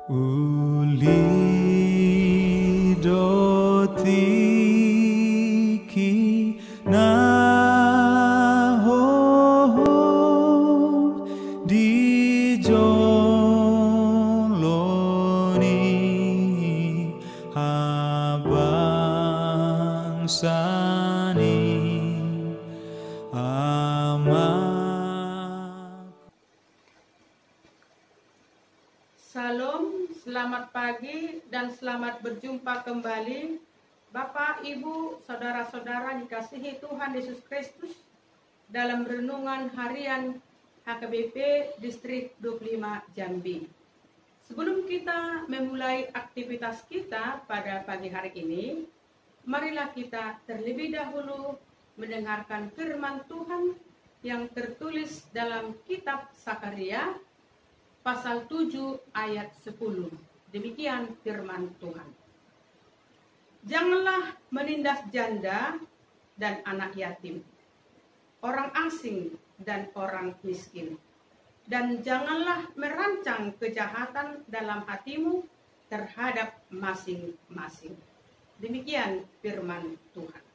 Uli dotiki na ho di joloni abang sani amak. Salam, selamat pagi dan selamat berjumpa kembali Bapak, Ibu, Saudara-saudara dikasihi Tuhan Yesus Kristus dalam renungan harian HKBP Distrik 25 Jambi. Sebelum kita memulai aktivitas kita pada pagi hari ini, marilah kita terlebih dahulu mendengarkan firman Tuhan yang tertulis dalam kitab Sakaria pasal 7 ayat 10. Demikian firman Tuhan. Janganlah menindas janda dan anak yatim, orang asing dan orang miskin. Dan janganlah merancang kejahatan dalam hatimu terhadap masing-masing. Demikian firman Tuhan.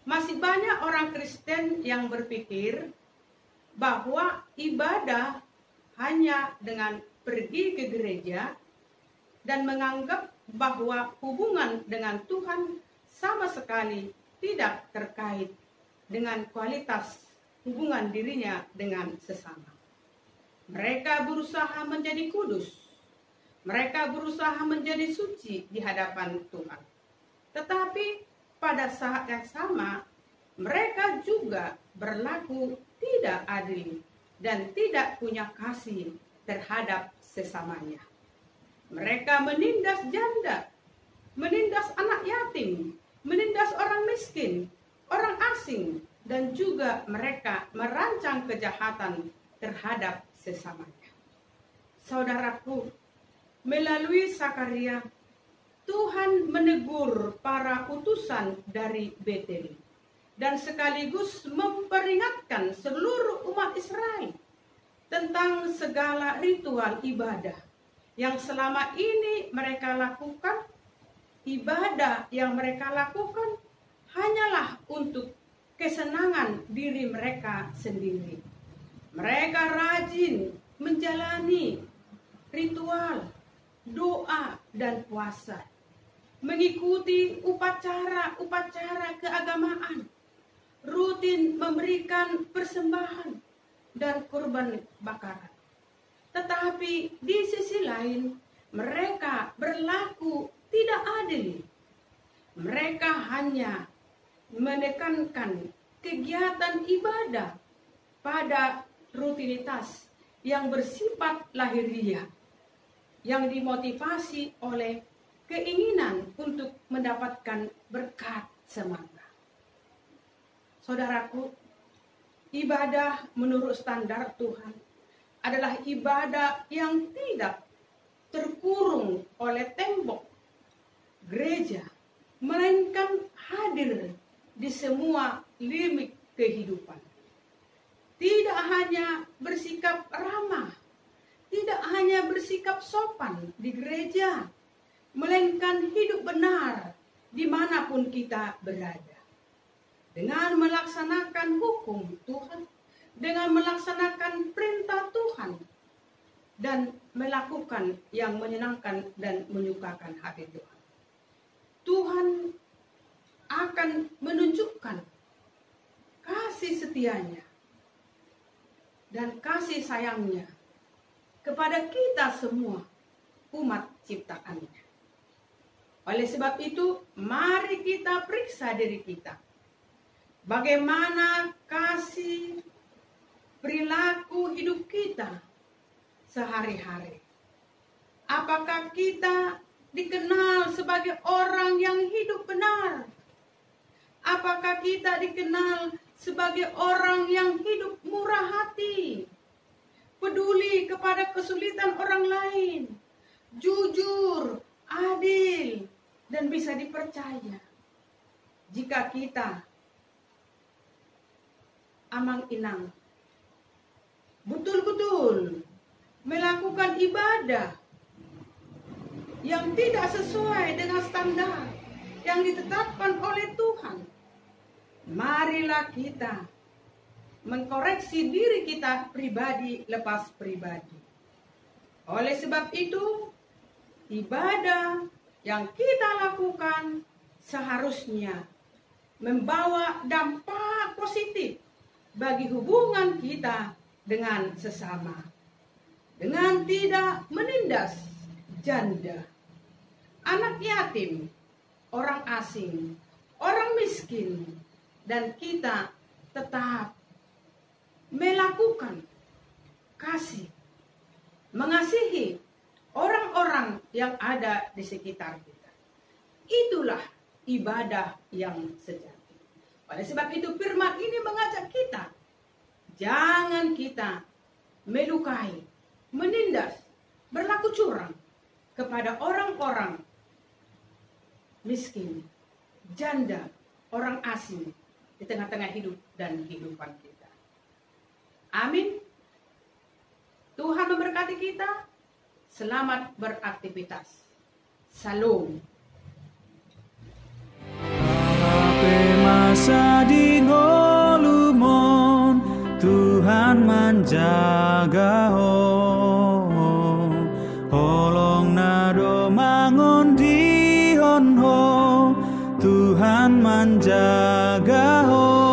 Masih banyak orang Kristen yang berpikir bahwa ibadah hanya dengan pergi ke gereja dan menganggap bahwa hubungan dengan Tuhan sama sekali tidak terkait dengan kualitas hubungan dirinya dengan sesama. Mereka berusaha menjadi kudus. Mereka berusaha menjadi suci di hadapan Tuhan. Tetapi pada saat yang sama, mereka juga berlaku tidak adil dan tidak punya kasih terhadap sesamanya. Mereka menindas janda, menindas anak yatim, menindas orang miskin, orang asing, dan juga mereka merancang kejahatan terhadap sesamanya. Saudaraku, melalui Sakaria, Tuhan menegur para utusan dari Betel dan sekaligus memperingatkan seluruh umat Israel tentang segala ritual ibadah yang selama ini mereka lakukan. Ibadah yang mereka lakukan hanyalah untuk kesenangan diri mereka sendiri. Mereka rajin menjalani ritual, doa, dan puasa, mengikuti upacara-upacara keagamaan, rutin memberikan persembahan dan kurban bakaran. Tetapi di sisi lain, mereka berlaku tidak adil. Mereka hanya menekankan kegiatan ibadah pada rutinitas yang bersifat lahiriah, yang dimotivasi oleh keinginan untuk mendapatkan berkat semata. Saudaraku, ibadah menurut standar Tuhan adalah ibadah yang tidak terkurung oleh tembok gereja, melainkan hadir di semua limit kehidupan. Tidak hanya bersikap ramah, tidak hanya bersikap sopan di gereja, melainkan hidup benar dimanapun kita berada. Dengan melaksanakan hukum Tuhan, dengan melaksanakan perintah Tuhan, dan melakukan yang menyenangkan dan menyukakan hati Tuhan. Tuhan akan menunjukkan kasih setianya dan kasih sayangnya kepada kita semua umat ciptaannya. Oleh sebab itu, mari kita periksa diri kita. Bagaimana kasih perilaku hidup kita sehari-hari? Apakah kita dikenal sebagai orang yang hidup benar? Apakah kita dikenal sebagai orang yang hidup murah hati, peduli kepada kesulitan orang lain, jujur, adil, dan bisa dipercaya? Jika kita amang-inang, betul-betul melakukan ibadah yang tidak sesuai dengan standar yang ditetapkan oleh Tuhan, marilah kita mengkoreksi diri kita pribadi lepas pribadi. Oleh sebab itu, ibadah yang kita lakukan seharusnya membawa dampak positif bagi hubungan kita dengan sesama, dengan tidak menindas janda, anak yatim, orang asing, orang miskin, dan kita tetap melakukan kasih, mengasihi orang-orang yang ada di sekitar kita. Itulah ibadah yang sejati. Oleh sebab itu firman ini mengajak kita, jangan kita melukai, menindas, berlaku curang kepada orang-orang miskin, janda, orang asing di tengah-tengah hidup dan kehidupan kita. Amin. Tuhan memberkati kita. Selamat beraktivitas. Salam. Hape masa di ngolumon Tuhan menjaga ho. Holong nado mangon di honho Tuhan menjaga ho.